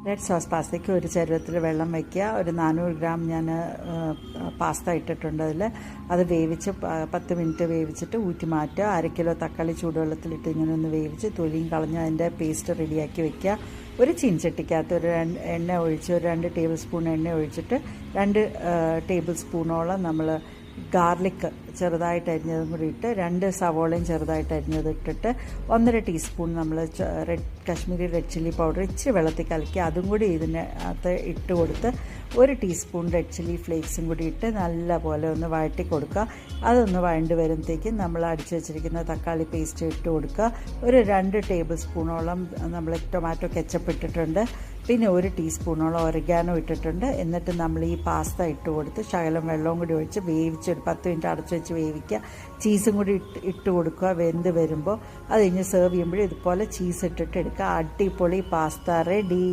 Red sauce പാസ്തയ്ക്ക് ഒരു ചരുവത്തിൽ വെള്ളം വയ്ക്കുക. ഒരു 400 ഗ്രാം ഞാൻ പാസ്ത ഇട്ടിട്ടുണ്ട്. അത് വേവിച്ച് 10 മിനിറ്റ് വേവിച്ചിട്ട് ഊറ്റി മാറ്റുക. 1/2 കിലോ തക്കാളി ചൂടുവെള്ളത്തിലിട്ട് ഇങ്ങനെ ഒന്ന് വേവിച്ച് തൊലിയും കളഞ്ഞ് അതിൻ്റെ പേസ്റ്റ് റെഡിയാക്കി വയ്ക്കുക. ഒരു ചീൻചട്ടിക്കകത്ത് ഒരു എണ്ണ ഒഴിച്ച് ഒരു 2 ടേബിൾ സ്പൂൺ എണ്ണ ഒഴിച്ചിട്ട് 2 ടേബിൾ സ്പൂണോളം നമ്മൾ ഗാർലിക് ചെറുതായിട്ട് അരിഞ്ഞതും കൂടി ഇട്ട് 2 സവോളയും ചെറുതായിട്ട് അരിഞ്ഞത് ഇട്ടിട്ട് 1.5 ടീസ്പൂൺ നമ്മൾ കാശ്മീരി റെഡ് ചില്ലി പൗഡർ ഇച്ചിരി വെള്ളത്തിൽ കലക്കി അതും കൂടി ഇതിനകത്ത് ഇട്ട് കൊടുത്ത് 1 ടീസ്പൂൺ റെഡ് ചില്ലി ഫ്ലേക്സും കൂടി ഇട്ട് നല്ലപോലെ ഒന്ന് വഴറ്റി കൊടുക്കുക. അതൊന്ന് വഴണ്ട് വരുമ്പോഴത്തേക്കും നമ്മൾ അടിച്ചു വെച്ചിരിക്കുന്ന തക്കാളി പേസ്റ്റ് ഇട്ട് കൊടുക്കുക. ഒരു 2 ടേബിൾ സ്പൂണോളം നമ്മൾ ടൊമാറ്റോ കെച്ചപ്പ് ഇട്ടിട്ടുണ്ട്. പിന്നെ 1 ടീസ്പൂണോളം ഒറിഗാനോ ഇട്ടിട്ടുണ്ട്. എന്നിട്ട് നമ്മൾ ഈ പാസ്ത ഇട്ട് കൊടുത്ത് ശകലം വെള്ളവും കൂടി ഒഴിച്ച് വേവിച്ച് ഒരു 10 മിനിറ്റ് അടച്ചു വെച്ച് വേവിക്കുക. ചീസും കൂടി ഇട്ട് കൊടുക്കുക. വെന്ത് വരുമ്പോൾ അത് കഴിഞ്ഞ് സെർവ് ചെയ്യുമ്പോഴും ഇതുപോലെ ചീസ് ഇട്ടിട്ട് എടുക്കുക. അടിപൊളി പാസ്ത റെഡി.